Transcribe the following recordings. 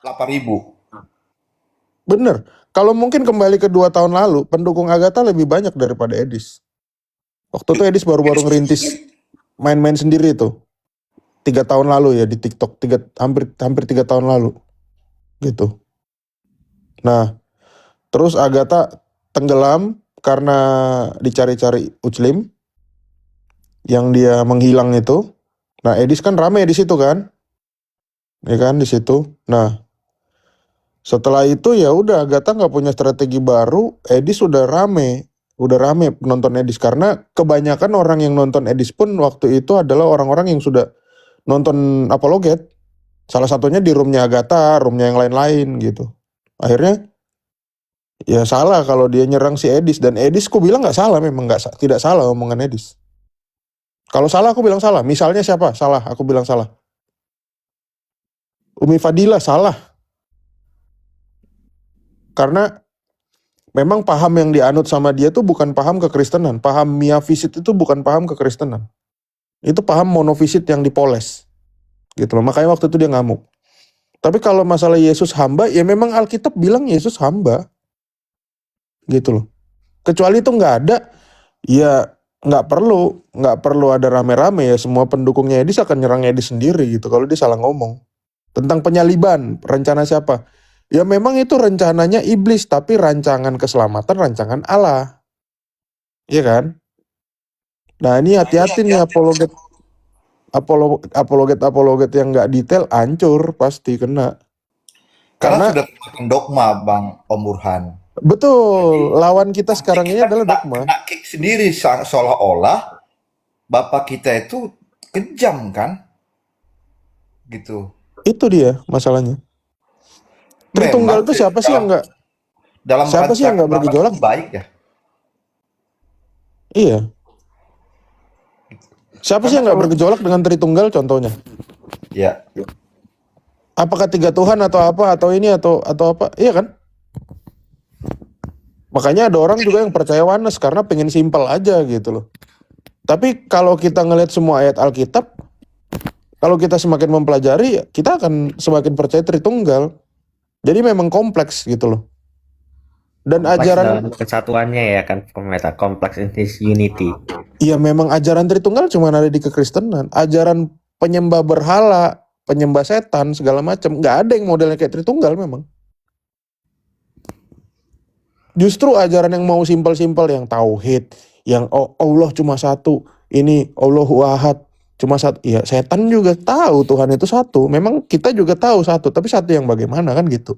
8.000. Bener. Kalau mungkin kembali ke 2 tahun lalu, pendukung Agatha lebih banyak daripada Edis. Waktu itu Edis baru-baru ngerintis main-main sendiri tuh. 3 tahun lalu ya di TikTok, hampir 3 tahun lalu gitu. Nah, terus Agatha tenggelam karena dicari-cari Uclim yang dia menghilang itu. Nah, Edis kan rame di situ kan, ya kan di situ. Nah, setelah itu ya udah Agatha nggak punya strategi baru. Edis udah rame penonton Edis karena kebanyakan orang yang nonton Edis pun waktu itu adalah orang-orang yang sudah nonton Apologet. Salah satunya di roomnya Agatha, roomnya yang lain-lain gitu. Akhirnya ya salah kalau dia nyerang si Edis, dan Edis ku bilang nggak salah, memang tidak salah omongan Edis. Kalau salah aku bilang salah. Misalnya siapa? Salah, aku bilang salah. Umi Fadila salah. Karena memang paham yang dianut sama dia tuh bukan paham kekristenan. Paham miafisit itu bukan paham kekristenan. Itu paham monofisit yang dipoles. Gitu loh. Makanya waktu itu dia ngamuk. Tapi kalau masalah Yesus hamba, ya memang Alkitab bilang Yesus hamba. Gitu loh. Kecuali itu nggak ada, ya nggak perlu ada rame-rame ya. Semua pendukungnya Edis akan nyerang Edis sendiri gitu kalau dia salah ngomong. Tentang penyaliban, rencana siapa? Ya memang itu rencananya iblis, tapi rancangan keselamatan rancangan Allah. Iya kan? Nah ini hati-hati nih apologet yang nggak detail hancur pasti kena. Karena Karena sudah kemakan dogma, Bang Om Burhan. Jadi betul, lawan kita nanti sekarang ini kita adalah kena, dogma. kena kick sendiri seolah-olah Bapak kita itu kejam kan, gitu. Itu dia masalahnya. Tritunggal Memang itu siapa sih yang dalam nggak dalam siapa sih yang rancangan nggak Bapak bergejolak? itu baik ya. Iya. Siapa sih Karena yang nggak kalau bergejolak dengan Tritunggal contohnya? ya, Apakah 3 Tuhan atau apa atau ini atau apa? Iya kan? Makanya ada orang juga yang percaya oneness karena pengen simpel aja gitu loh. Tapi kalau kita ngelihat semua ayat Alkitab, kalau kita semakin mempelajari, kita akan semakin percaya Tritunggal. Jadi memang kompleks gitu loh. Dan Kompleks dalam ajaran, kesatuannya ya kan, Meta. Kompleks in his unity. ya memang ajaran Tritunggal cuma ada di kekristenan. Ajaran penyembah berhala, penyembah setan, segala macam, nggak ada yang modelnya kayak Tritunggal memang. Justru ajaran yang mau simpel-simpel, yang tauhid, yang Allah cuma satu, ini Allahu Ahad, cuma satu. Ya setan juga tahu Tuhan itu satu. Memang kita juga tahu satu, tapi satu yang bagaimana kan gitu.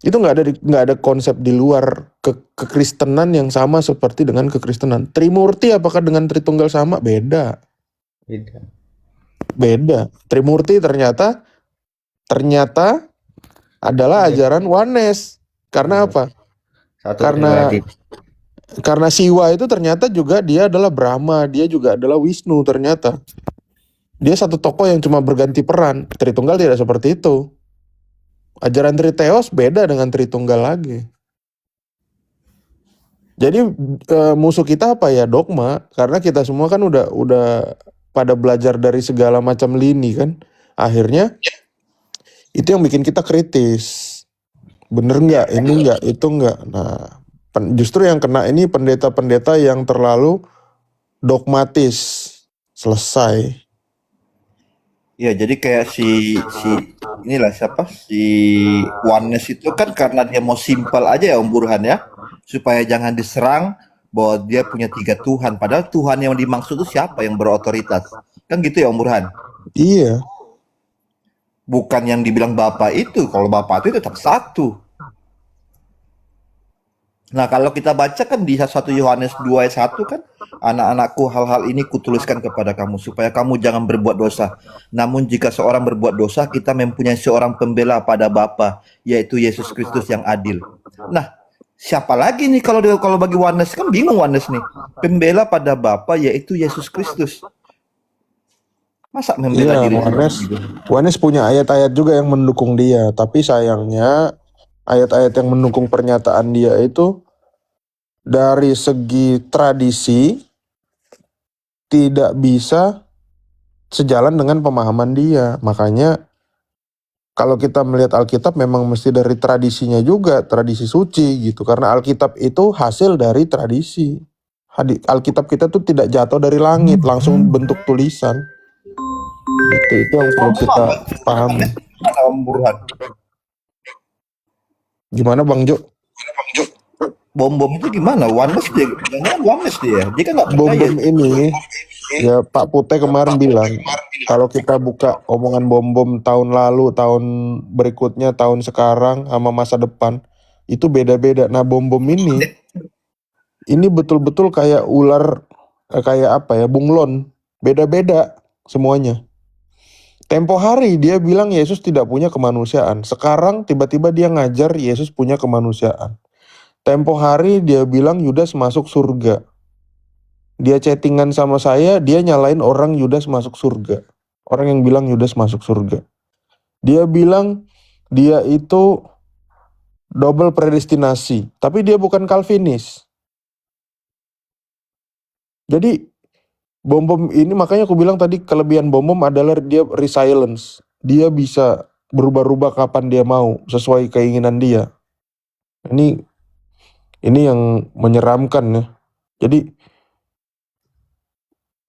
Itu nggak ada konsep di luar kekristenan yang sama seperti dengan kekristenan. Trimurti apakah dengan Tritunggal sama? Beda. Beda. Trimurti ternyata adalah ajaran oneness. Karena apa? Satu Karena pribadi. Karena Siwa itu ternyata juga dia adalah Brahma, dia juga adalah Wisnu ternyata. Dia satu tokoh yang cuma berganti peran. Tritunggal tidak seperti itu. Ajaran Triteos beda dengan Tritunggal lagi. Jadi musuh kita apa ya? Dogma. Karena kita semua kan udah pada belajar dari segala macam lini kan. Akhirnya itu yang bikin kita kritis. Bener nggak? Ini nggak? Itu nggak? Nah, justru yang kena ini pendeta-pendeta yang terlalu dogmatis. Selesai. ya jadi kayak si inilah siapa si Oneness itu kan karena dia mau simpel aja ya Om Burhan ya, supaya jangan diserang bahwa dia punya 3 Tuhan. Padahal Tuhan yang dimaksud itu siapa yang berotoritas? Kan gitu ya Om Burhan. Iya. Bukan yang dibilang Bapak itu. Kalau Bapak itu tetap satu. Nah, kalau kita baca kan di 1 Yohanes 2 ayat 1 kan, anak-anakku, hal-hal ini kutuliskan kepada kamu supaya kamu jangan berbuat dosa. Namun jika seorang berbuat dosa, kita mempunyai seorang pembela pada Bapa, yaitu Yesus Kristus yang adil. Nah, siapa lagi nih kalau bagi Yohanes kan bingung Yohanes nih. Pembela pada Bapa yaitu Yesus Kristus. Masa membela Iya, diri sendiri gitu? Wanes punya ayat-ayat juga yang mendukung dia, tapi sayangnya ayat-ayat yang mendukung pernyataan dia itu dari segi tradisi tidak bisa sejalan dengan pemahaman dia. Makanya kalau kita melihat Alkitab memang mesti dari tradisinya juga, tradisi suci gitu. Karena Alkitab itu hasil dari tradisi. Alkitab kita tuh tidak jatuh dari langit, langsung bentuk tulisan. Itu yang perlu kita pahami. Gimana Om Burhan? Gimana Bang Jo? Bom itu gimana? Oneness dia, jangan oneness dia. Dia kan nggak percaya. Bom ini, ya Pak Pute kemarin bilang, kalau kita buka omongan bom tahun lalu, tahun berikutnya, tahun sekarang, sama masa depan, itu beda-beda. Nah bom ini betul-betul kayak ular, kayak apa ya, bunglon, beda-beda semuanya. Tempo hari dia bilang Yesus tidak punya kemanusiaan. Sekarang tiba-tiba dia ngajar Yesus punya kemanusiaan. Tempo hari dia bilang Yudas masuk surga. Dia chattingan sama saya, dia nyalain orang Yudas masuk surga. Orang yang bilang Yudas masuk surga. Dia bilang dia itu double predestinasi, tapi dia bukan Calvinis. Jadi bom ini makanya aku bilang tadi kelebihan bom adalah dia resilience. Dia bisa berubah-ubah kapan dia mau sesuai keinginan dia. Ini yang menyeramkan ya. Jadi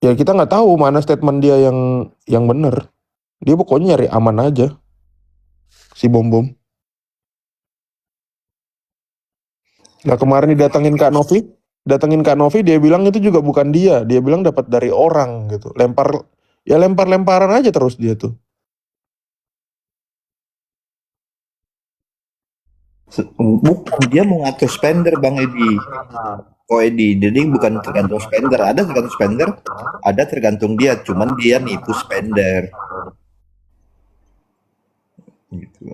ya kita nggak tahu mana statement dia yang benar. Dia pokoknya nyari aman aja si bom. Nah kemarin datangin Kak Novi dia bilang itu juga bukan dia bilang dapat dari orang gitu. Lempar-lemparan aja terus dia tuh. Bukan, dia mau ngatur spender Bang Edi. Oh Edi, jadi bukan tergantung spender. Ada tergantung spender, ada tergantung dia. Cuman dia nipu spender. Gitu.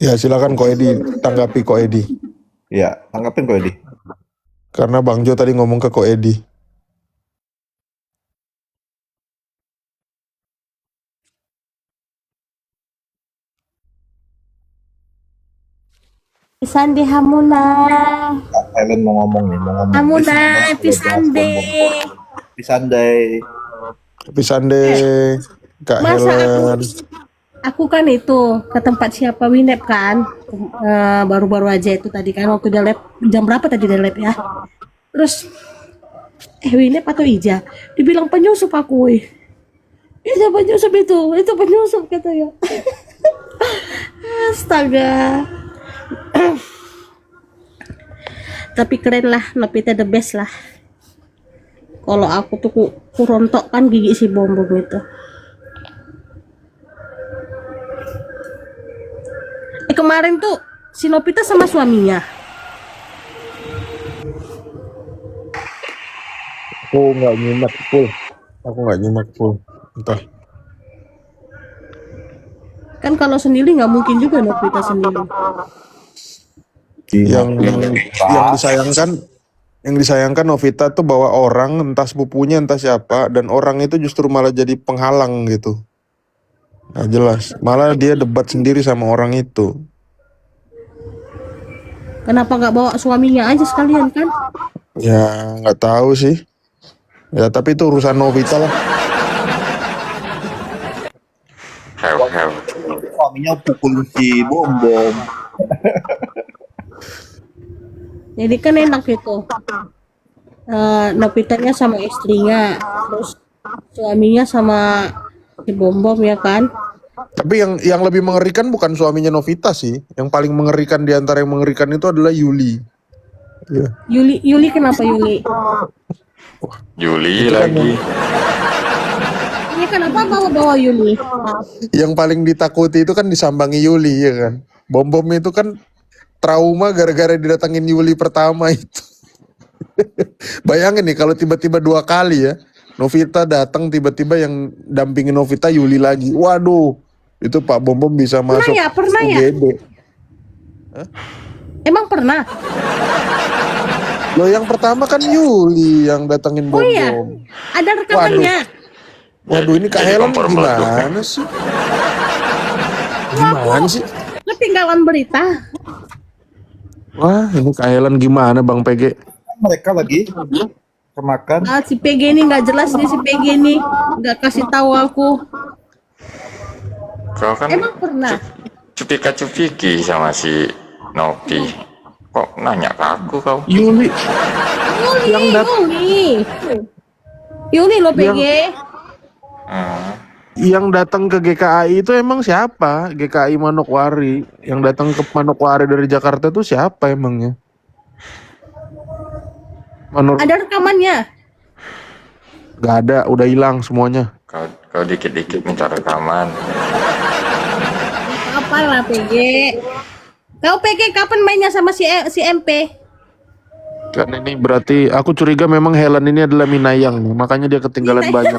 Ya silakan Ko Edi, tanggapi Ko Edi. Ya, tanggapin Ko Edi. Karena Bang Jo tadi ngomong ke Ko Edi. Pisande Hamuna. Helen mau ngomong nih, mau ngomong. Hamuna, Pisande. Pisande. Kak Masa Helen. Aku kan itu ke tempat siapa Winep kan, baru-baru aja itu tadi kan waktu dia lab, jam berapa tadi dia lab ya? Terus Winep atau Ija, dibilang penyusup aku, Ija penyusup itu penyusup katanya. Astaga. Tapi keren lah, Novita the best lah. Kalau aku tuh ku rontok kan gigi si bom itu. Kemarin tuh si Novita sama suaminya. Aku nggak nyimak full. Entah. Kan kalau sendiri nggak mungkin juga Novita sendiri. Yang disayangkan Novita tuh bawa orang entah sepupunya entah siapa dan orang itu justru malah jadi penghalang gitu. Nah jelas, malah dia debat sendiri sama orang itu. Kenapa nggak bawa suaminya aja sekalian kan? Ya nggak tahu sih. Ya tapi itu urusan Novita lah. Suaminya pukul si bom. Jadi kan enak gitu. Novitanya sama istrinya, terus suaminya sama si bom ya kan? Tapi yang lebih mengerikan bukan suaminya Novita sih. Yang paling mengerikan di antara yang mengerikan itu adalah Yuli. Ya. Yuli kenapa Yuli? Yuli Itu kan lagi. Ini kenapa bawa Yuli? yang paling ditakuti itu kan disambangi Yuli ya kan. Bom itu kan trauma gara-gara didatangin Yuli pertama itu. Bayangin nih kalau tiba-tiba 2 kali ya. Novita datang tiba-tiba yang dampingin Novita Yuli lagi. Waduh, itu Pak Bom bisa masuk Pernah ya? UGD. Emang pernah? Loh yang pertama kan Yuli yang datangin Bom. Oh iya, ada rekamannya. Waduh ini Kak Helen gimana sih? Gimana sih? Ketinggalan berita. Wah ini Kak Helen gimana Bang PG? Mereka lagi kemakan. Si PG ini nggak jelas nih, si PG ini nggak kasih tahu aku. Kau kan Emang pernah? cupika-cupiki sama si Nopi. Kok nanya ke aku kau? Yuli, Yuli, Yang dat- Yuli. Yuli lo PG. Hmm. yang datang ke GKI itu emang siapa? GKI Manokwari. Yang datang ke Manokwari dari Jakarta itu siapa emangnya? Ada rekamannya. Gak ada, udah hilang semuanya. Kau dikit-dikit minta rekaman. Apa lah PG? Kau PG kapan mainnya sama si MP? Kan ini berarti aku curiga memang Helen ini adalah Minayang nih, makanya dia ketinggalan banyak.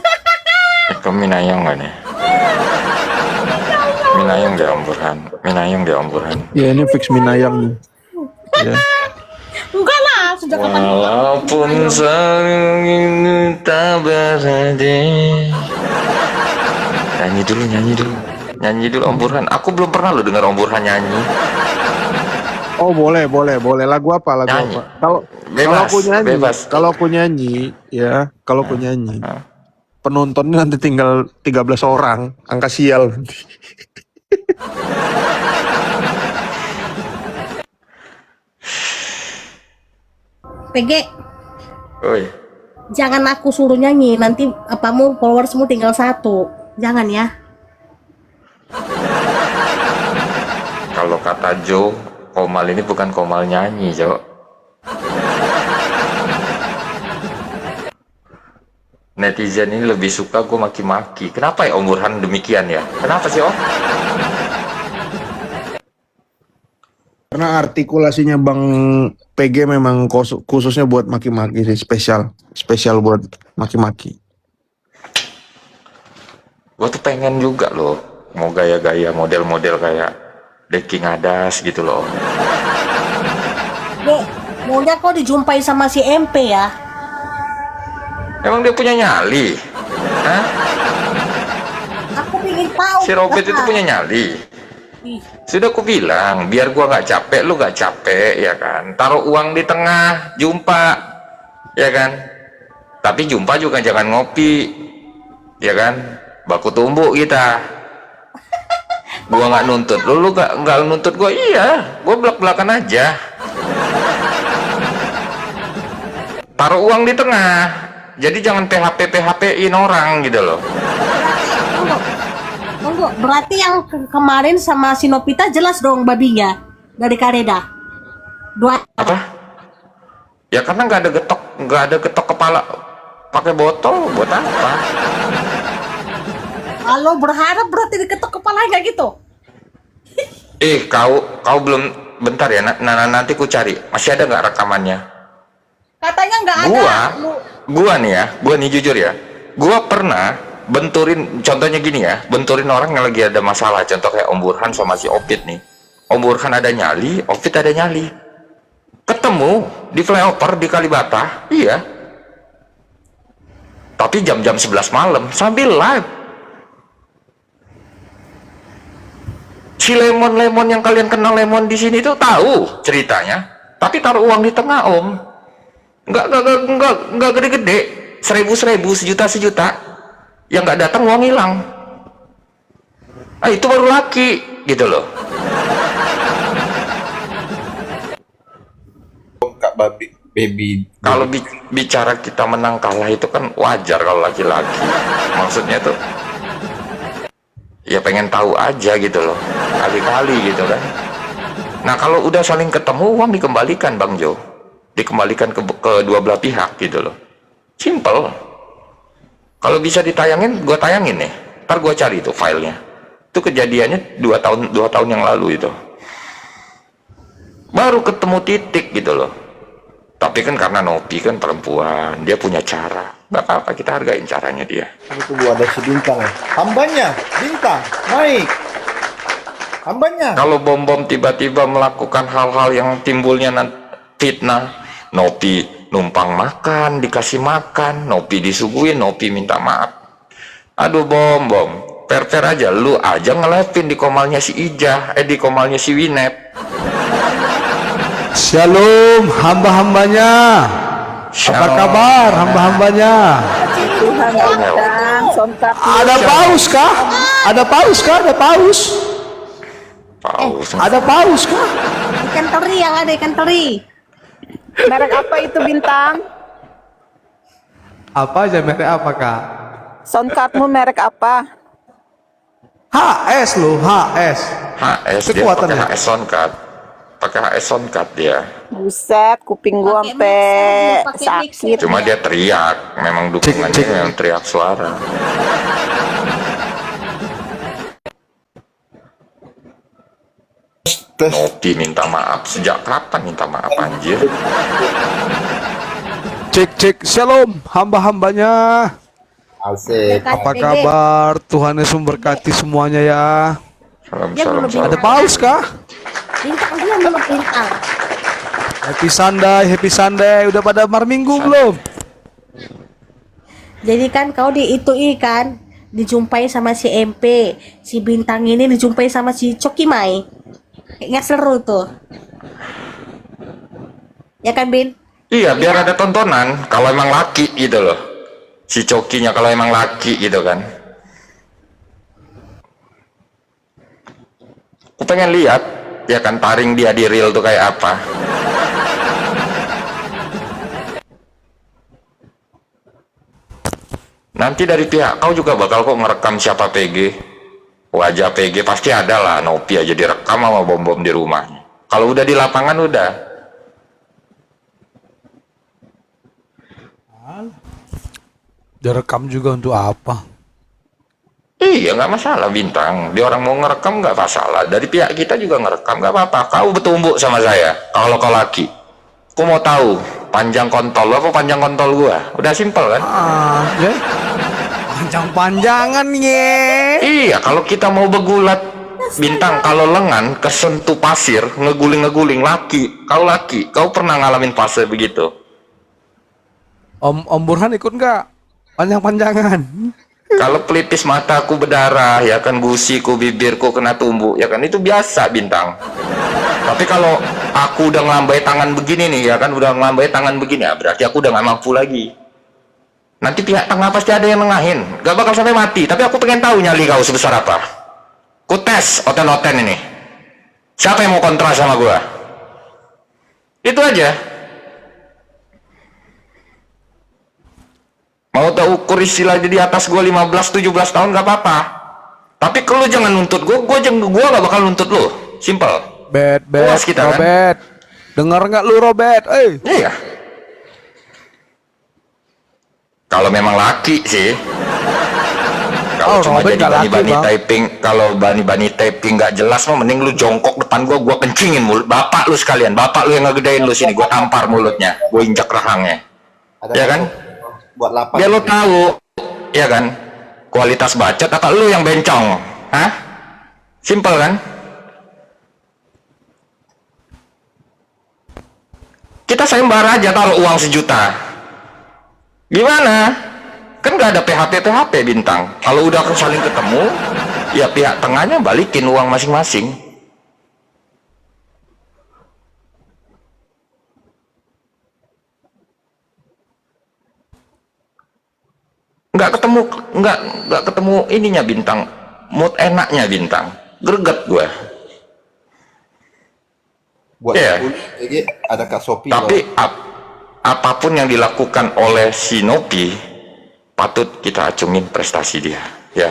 Kau Minayang gak nih? Minayang dia Om-Burhan. Minayang dia Om-Burhan. Ya ini fix Minayang nih. Ya. Enggak lah, sudah kapan? Walaupun selalu tak berhenti. Nyanyi dulu Om Burhan. Aku belum pernah lo dengar Om Burhan nyanyi. Oh boleh. Lagu apa? Nyanyi. Kalau Bebas, aku nyanyi, bebas. kalau aku nyanyi, penontonnya nanti tinggal 13 orang, angka sial. PG, Oi, jangan aku suruh nyanyi, nanti apamu followersmu tinggal 1. Jangan ya. kalau kata Joe, Komal ini bukan Komal nyanyi, Jo. Netizen ini lebih suka gue maki-maki. Kenapa ya Om Burhan demikian ya? Kenapa sih Om? Karena artikulasinya Bang PG memang khususnya buat maki-maki sih, spesial buat maki-maki. Gue tuh pengen juga loh, mau gaya-gaya model-model kayak Deking Adas gitu loh. Dek, maunya kau dijumpai sama si MP ya? Emang dia punya nyali? Hah? Aku ingin tahu. Si Robert itu punya nyali? Ih, Sudah aku bilang, biar gua nggak capek, lu nggak capek, ya kan? Taruh uang di tengah, jumpa, ya kan? Tapi jumpa juga jangan ngopi, ya kan? Baku tumbuk kita. Gua nggak nuntut, lu nggak nuntut gua, iya, gua belak-belakan aja. Taruh uang di tengah, jadi jangan PHP-in orang gitu loh. tunggu. Berarti yang kemarin sama si Nopita jelas dong babinya dari Kareda. Apa? Ya karena nggak ada getok kepala pakai botol, buat apa? Kalau berharap berarti diketok kepalanya gitu. Kau belum, bentar ya, nanti ku cari. Masih ada nggak rekamannya? Katanya nggak ada. Gua nih jujur ya, gua pernah benturin, contohnya gini ya, benturin orang yang lagi ada masalah, contoh kayak Om Burhan sama si Opit nih. Om Burhan ada nyali, Opit ada nyali, ketemu di flyover di Kalibata, iya, tapi jam-jam 11 malam sambil live. Si Lemon yang kalian kenal Lemon di sini tuh tahu ceritanya, tapi taruh uang di tengah Om. Nggak gede-gede, 1000, sejuta, yang nggak datang uang hilang. Itu baru laki gitu loh. Kak baby. Kalau bicara kita menang kalah itu kan wajar kalau laki-laki, maksudnya tuh ya pengen tahu aja gitu loh, kali-kali gitu kan. Nah kalau udah saling ketemu, uang dikembalikan Bang Jo, dikembalikan ke dua belah pihak gitu loh, simple. Kalau bisa ditayangin, gue tayangin nih, ntar gue cari itu filenya. Itu kejadiannya 2 tahun yang lalu itu, baru ketemu titik gitu loh. Tapi kan karena Nopi kan perempuan, dia punya cara, nggak apa-apa, kita hargain caranya dia. Itu ada si bintang ya. Hambanya, bintang, naik. Hambanya. Kalau bom-bom tiba-tiba melakukan hal-hal yang timbulnya fitnah, Nopi numpang makan, dikasih makan, Nopi disuguhin, Nopi minta maaf. Aduh bom, per aja, lu aja ngelevin di komalnya si Ijah, di komalnya si Winep. Shalom hamba-hambanya. Apa kabar hamba-hambanya? Tuhan datang, Sontak Ada paus kah? Ada paus kah? Ada paus? Paus. Ada paus kah? Ikan teri yang ada ikan teri. merek apa itu Bintang? Apa aja merek apa kak? Soundcardmu merek apa? HS loh, HS. HS dia pakai Kekuatannya. HS Soundcard. Pakai HS Soundcard dia. Buset, kuping gua Pakai sampai mixer, pakai sakit. mixer. Cuma dia teriak, memang dukungannya memang teriak suara. Tes. Nopi minta maaf. Sejak kapan minta maaf anjir? Cek, shalom hamba-hambanya. Asik. Apa kabar? Tuhan Yesus memberkati semuanya ya. Salam, Dia salam, belum salam. Ada paus kah? Bintang dia belum bintang. Happy Sunday. Udah pada mar minggu belum? Jadi kan kau di itu kan dijumpai sama si MP, si Bintang ini dijumpai sama si Coki Mai. Kayaknya seru tuh. Ya kan Bin? Iya, biar ada tontonan. Kalau emang laki gitu loh. Si cokinya kalau emang laki gitu kan. Aku pengen lihat, ya kan, taring dia di reel tuh kayak apa. Nanti dari pihak kau juga bakal kok ngerekam siapa PG. Wajah PG pasti ada lah, Nopi aja direkam sama bom-bom di rumahnya. Kalau udah di lapangan udah. Direkam juga untuk apa? Iya, nggak masalah Bintang. Dia orang mau ngerekam nggak masalah. Dari pihak kita juga ngerekam nggak apa-apa. Kau bertumbuk sama saya. Kalau kau laki, aku mau tahu panjang kontol lo apa panjang kontol gua. Udah simpel kan? Ya. Panjang-panjangan ye. Iya, kalau kita mau begulat Bintang, kalau lengan kesentuh pasir, ngeguling laki. Kau laki, kau pernah ngalamin fase begitu? Om Burhan ikut nggak? Panjang-panjangan. Kalau pelipis mataku berdarah, ya kan, gusiku, bibirku kena tumbuk, ya kan, itu biasa Bintang. Tapi kalau aku udah ngelambai tangan begini nih, ya kan, udah ngelambai tangan begini, ya berarti aku udah nggak mampu lagi. Nanti pihak tengah pasti ada yang nengahin, gak bakal sampai mati. Tapi aku pengen tahu nyali kau sebesar apa. Ku tes oten-oten ini. Siapa yang mau kontra sama gua? Itu aja. Mau tahu ukur istilahnya di atas gue 15-17 tahun gak apa-apa. Tapi kalau jangan nuntut gue gak bakal nuntut lo. Simple. Bet, Puas kita, kan? Robert. Dengar nggak lu Robert? Iya. Kalau memang laki sih. Kalau cuma Robert jadi nggak laki, bani-bani Bang. typing, kalau bani-bani typing nggak jelas mah mending lu jongkok depan gue kencingin mulut bapak lu sekalian. Bapak lu yang ngegedein lu sini, gue tampar mulutnya, gue injak rahangnya. Ya kan? Buat lapan. Biar lo tahu, ya kan, kualitas bacot atau lu yang bencong, hah? Simpel kan? Kita sayembara aja taruh uang 1 juta. Gimana? Kan nggak ada PHP Bintang. Kalau udah saling ketemu, ya pihak tengahnya balikin uang masing-masing. nggak ketemu ininya Bintang, mood enaknya Bintang, greget gue. Buat Iya. jadi ada Kak Sopi. Tapi apapun yang dilakukan oleh si Nopi patut kita acungin prestasi dia, ya.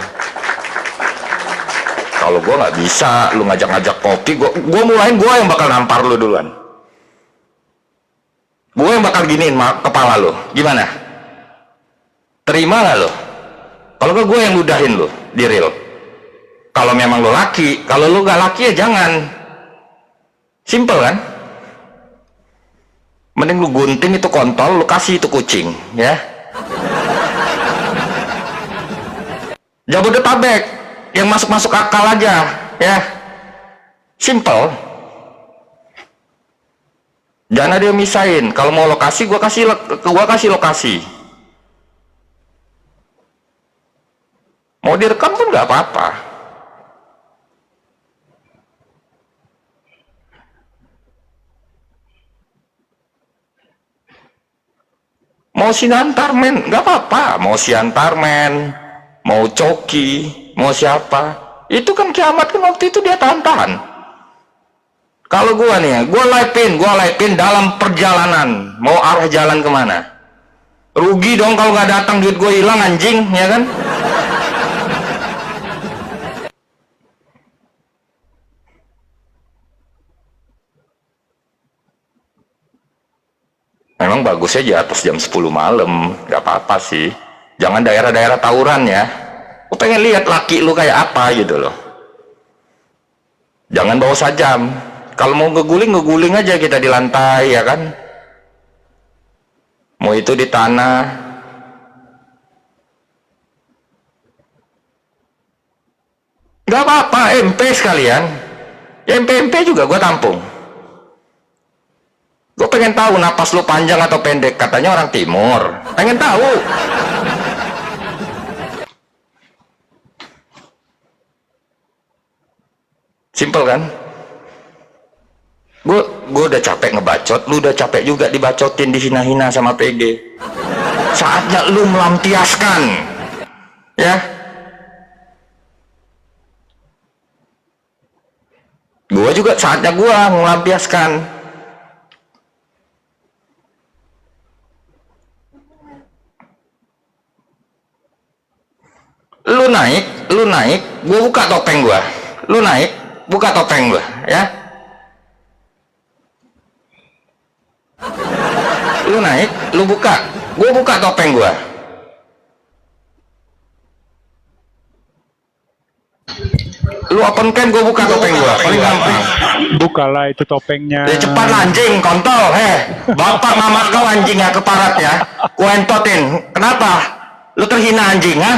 Kalau gue nggak bisa, lu ngajak-ngajak kopi, gue mulain, gue yang bakal nampar lu duluan. Gue yang bakal giniin kepala lu, gimana? Terima lah lo. Kalau gue yang ludahin lo di real. Kalau memang lo laki, kalau lo gak laki ya jangan. Simple kan? Mending lu gunting itu kontol, lu kasih itu kucing, ya. Jabodetabek yang masuk akal aja, ya. Simple. Jangan ada yang misahin. Kalau mau lokasi, gua kasih lokasi. Mau direkam pun nggak apa-apa. Mau siantar men, nggak apa-apa. Mau siantar men, mau Coki, mau siapa, itu kan kiamat kan waktu itu dia tahan-tahan. Kalau gua nih ya, gua live-in dalam perjalanan, mau arah jalan kemana, rugi dong kalau nggak datang, duit gua hilang anjing, ya kan? Memang bagusnya di atas jam 10 malam, nggak apa-apa sih. Jangan daerah-daerah tawuran ya. Aku pengen lihat laki lu kayak apa gitu loh. Jangan bawa sajam. Kalau mau ngeguling aja kita di lantai ya kan. Mau itu di tanah. Nggak apa-apa, MP sekalian. Ya MP juga gue tampung. Gue pengen tahu napas lu panjang atau pendek. Katanya orang timur. Pengen tahu. Simple kan? Gue udah capek ngebacot, lu udah capek juga dibacotin, dihina-hina sama PG. Saatnya lu melampiaskan, ya. Gue juga saatnya gue melampiaskan. Lu naik, gue buka topeng gue. Lu naik, buka topeng gue, ya. Lu naik, lu buka, gue buka topeng gue. Lu open cam, gue buka topeng gue, paling gampang. Bukalah itu topengnya. Ya cepat lah, anjing, kontol, bapak mama kau anjing ya, keparat ya, gue entotin. Kenapa? Lu terhina anjing, ha?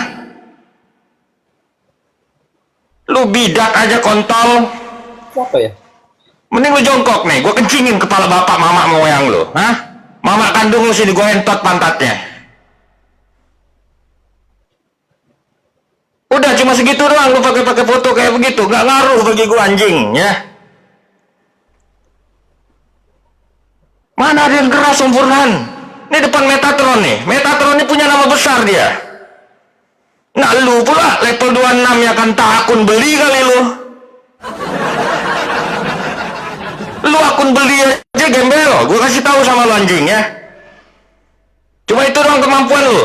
Lu bidak aja kontol. Siapa ya? Mending lu jongkok nih, gue kencingin kepala bapak mama moyang lu, hah? Mama kandung lu sini, gue entot pantatnya. Udah cuma segitu doang, lu pakai foto kayak begitu, nggak ngaruh bagi gue anjing, ya. Mana ada yang keras sempurnan? Ini depan Metatron nih, Metatron ini punya nama besar dia. Nah lu pula level 26 ya kan, tak akun beli kali lu. Lu akun beli aja gembel, gue kasih tahu sama lu anjing ya. Cuma itu doang kemampuan lu.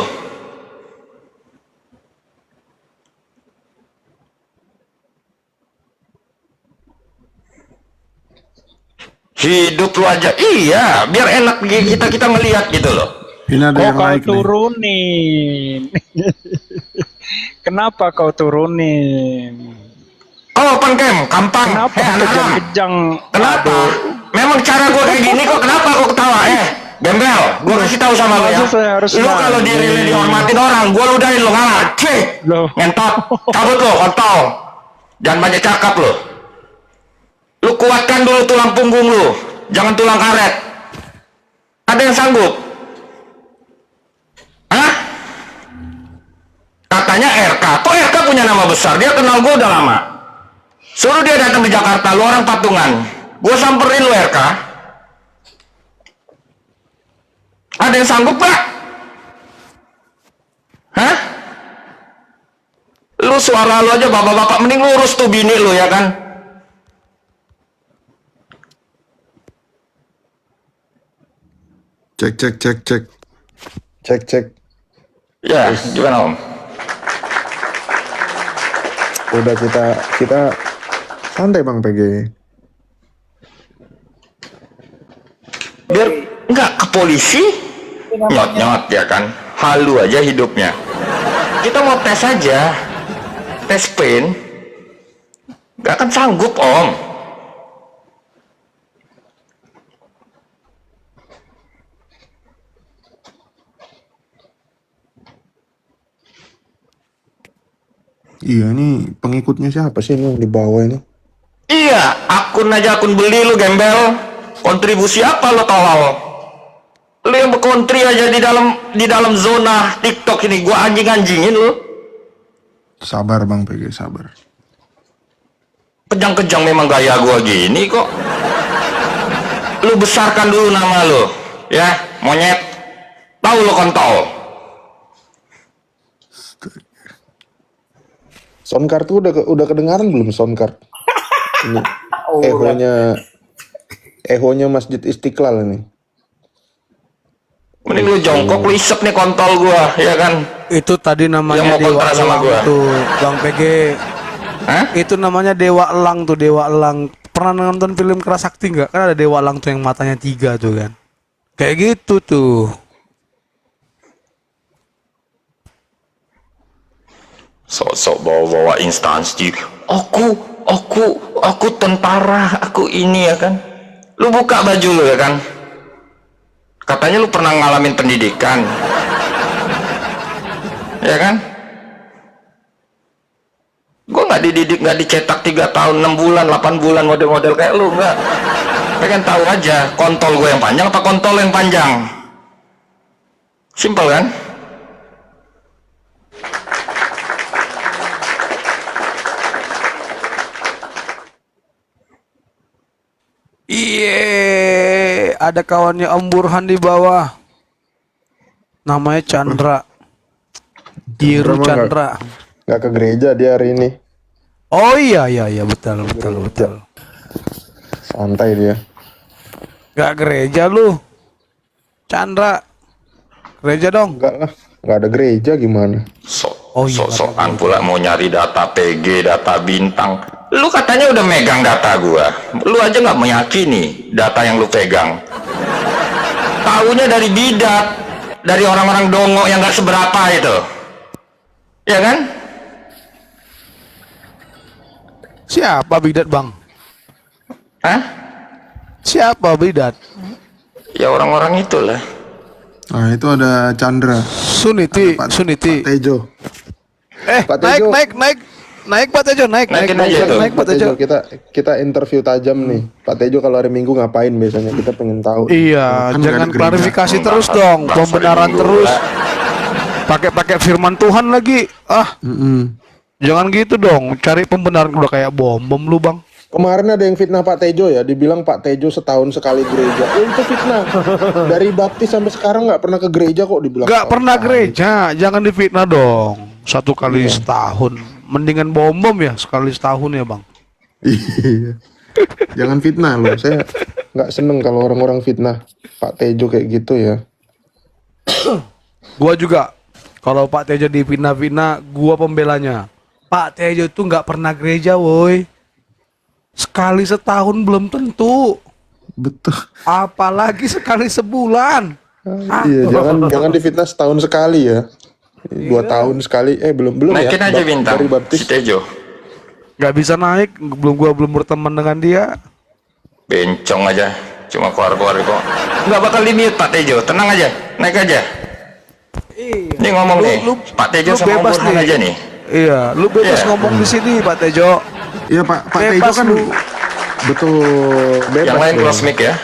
Hidup lu aja, iya, biar enak kita ngelihat gitu loh. Ini ada Kok yang kau naik nih. turunin? Kenapa kau turunin? Oh, open cam, kampang. Kenapa anak-anak. kejang-kejang? Kenapa? Memang cara gue kayak gini kok, kenapa kok ketawa? Gembel, gue kasih tahu sama lu ya. Masa saya harus Lu kalau nangis? dihormatin orang, gue ludahin lu ngalah. Cih, Loh. ngentot, cabut lu, kontol. Jangan banyak cakap lu. Lu kuatkan dulu tulang punggung lu, jangan tulang karet. Ada yang sanggup? Hah? Katanya RK, kok RK punya nama besar? Dia kenal gue udah lama. Suruh dia datang ke Jakarta, lu orang patungan. Gue samperin lu RK. Ada yang sanggup gak? Hah? Lu suara lu aja bapak-bapak, mending lu urus tuh bini lu ya kan? Cek. Ya, gimana om? Udah kita santai Bang PG. Biar enggak ke polisi nyot-nyot ya kan, halu aja hidupnya. Kita mau tes aja, tes pain, nggak akan sanggup om. Iya, ini pengikutnya siapa sih ini yang di bawah ini? Iya, akun aja akun beli lu gembel. Kontribusi apa lo tolol? Lu yang berkontri aja di dalam zona TikTok ini, gua anjing-anjingin lu. Sabar Bang PG, sabar. Kejang-kejang memang gaya gua gini kok. Lu besarkan dulu nama lu, ya, monyet. Tahu lu kontol. Soundcard tuh udah kedengaran belum soundcard? Ini ehonya Masjid Istiqlal ini. Mending lu jongkok, lu isep nih kontol gua, ya kan? Itu tadi Yang namanya mau Dewa kontra sama Elang gua. tuh, Bang PG. Hah? Itu namanya Dewa Elang tuh, Dewa Elang. Pernah nonton film Kerasakti nggak? Kan ada Dewa Elang tuh yang matanya 3 tuh kan. Kayak gitu tuh. Sok-sok bawa-bawa instansi. Aku tentara, aku ini, ya kan? Lu buka baju lu, ya kan? Katanya lu pernah ngalamin pendidikan, ya kan? Gue nggak dididik, nggak dicetak 3 tahun, 6 bulan, 8 bulan model-model kayak lu, nggak. Pengen tahu aja, kontol gue yang panjang apa kontol yang panjang? Simpel kan? Iya, ada kawannya Om Burhan di bawah. Namanya Chandra. Jiru Chandra. Nggak ke gereja dia hari ini. Oh iya betul. Santai dia. Gak gereja lu. Chandra. Gereja dong. Enggak lah. Nggak ada gereja gimana? Oh iya, Sok-sokan pula mau nyari data PG, data bintang. Lu katanya udah megang data gua. Lu aja nggak meyakini data yang lu pegang. Taunya dari bidat, dari orang-orang dongo yang nggak seberapa itu. Ya kan? Siapa bidat, Bang? Hah? Siapa bidat? Ya orang-orang itulah. Nah itu ada Chandra. Suniti. Pak Tejo. Pak Tejo. Naik Pak Tejo, naik. Naikin aja tuh. Naik Pak Tejo. Kita interview tajam nih. Pak Tejo kalau hari Minggu ngapain biasanya? Kita pengen tahu. Iya, Kan nggak jangan ada gereja. klarifikasi terus dong, Bahasa pembenaran Minggu terus. lah. Pakai firman Tuhan lagi. Jangan gitu dong. Cari pembenaran udah kayak bom lu, Bang. Kemarin ada yang fitnah Pak Tejo ya, dibilang Pak Tejo setahun sekali gereja. Itu fitnah. Dari baptis sampai sekarang nggak pernah ke gereja kok dibilang. Gak setahun pernah sekali. gereja, jangan difitnah dong. 1 kali setahun. Mendingan bom ya sekali setahun ya, Bang. Iya. Jangan fitnah loh. Saya nggak seneng kalau orang-orang fitnah Pak Tejo kayak gitu ya. Gua juga. Kalau Pak Tejo difitnah-fitnah, gua pembelanya. Pak Tejo tuh nggak pernah gereja, woi. Sekali setahun belum tentu. Betul. Apalagi sekali sebulan. Iya, jangan difitnah setahun sekali ya. 2 tahun sekali. Belum Naikin ya. aja bintang. Dari baptis. Si Tejo. Gak bisa naik, gua belum berteman dengan dia. Bencong aja. Cuma keluar-keluar kok. Nggak bakal di-mute Pak Tejo. Tenang aja. Naik aja. Ini ngomong nih. Pak Tejo lu sama Om bebas Burhan nih. aja nih. Iya, lu bebas Iya. ngomong di sini, Pak Tejo. Iya Pak Tejo Bebas kan lu. betul bebas. Yang lain dong. close mic ya.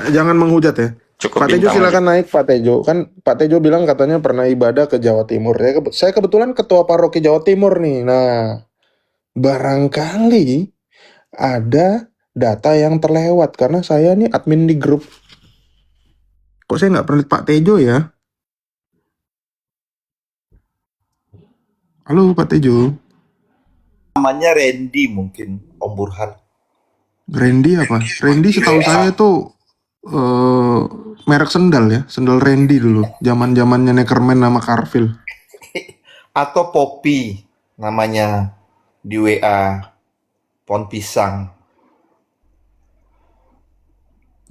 Jangan menghujat ya. Cukup Pak Tejo bintang silakan naik Pak Tejo. Kan Pak Tejo bilang katanya pernah ibadah ke Jawa Timur. Saya kebetulan ketua paroki Jawa Timur nih. Nah, barangkali ada data yang terlewat karena saya nih admin di grup. Kok saya nggak pernah lihat Pak Tejo ya? Halo Pak Tejo. Namanya Randy mungkin, Om Burhan. Randy apa? Randy setahu saya itu merek sendal ya, sendal Randy dulu. Zaman-zamannya Neckerman sama Carville. Atau Poppy namanya di WA. Pohon pisang.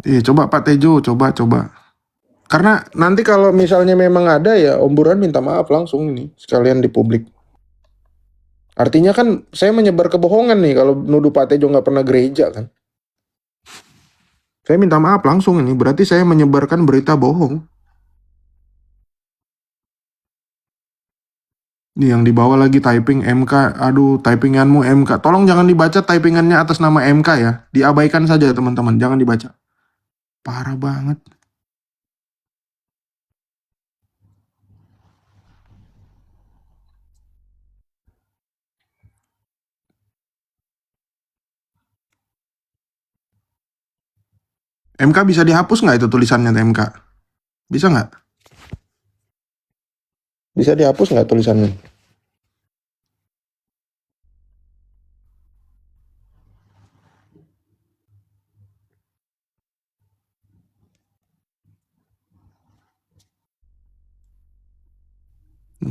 Iya, coba Pak Tejo, coba. Karena nanti kalau misalnya memang ada ya, Om Burhan minta maaf langsung ini sekalian di publik. Artinya kan saya menyebar kebohongan nih kalau nuduh Pak Tejo nggak pernah gereja kan. Saya minta maaf langsung ini, berarti saya menyebarkan berita bohong. Nih yang di bawah lagi typing MK, aduh typinganmu MK. Tolong jangan dibaca typingannya atas nama MK ya. Diabaikan saja teman-teman, jangan dibaca. Parah banget. MK bisa dihapus nggak itu tulisannya MK? Bisa nggak? Bisa dihapus nggak tulisannya?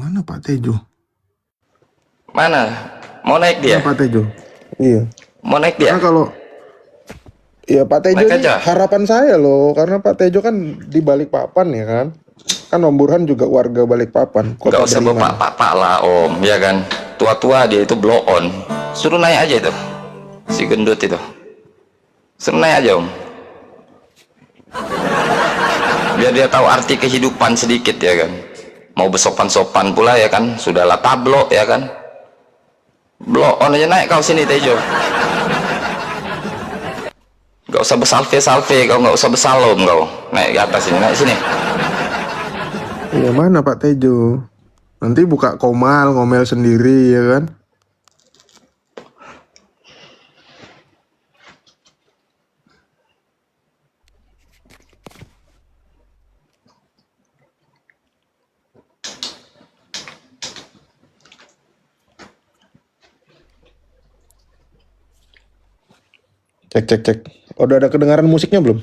Mana Pak Tejo? Mana? Mau naik dia? Mana Pak Tejo? Iya. Mau naik dia? Karena kalau ya Pak Tejo Naik ini aja. harapan saya loh, karena Pak Tejo kan di Balikpapan ya kan. Kan Om Burhan juga warga Balikpapan, Gak Kota usah Beriman. bapak-bapak lah om, ya kan? Tua-tua dia itu blow on. Suruh naik aja itu, si gendut itu. Suruh naik aja om. Biar dia tahu arti kehidupan sedikit ya kan. Mau bersopan-sopan pula ya kan. Sudahlah tablok ya kan. Blow on aja, naik kau sini Tejo. Gak usah bersalve-salve kau, gak usah bersalom kau. Naik ke atas sini, naik sini. Iya mana Pak Tejo? Nanti buka komal, ngomel sendiri ya kan? Cek cek cek. Udah ada kedengaran musiknya belum?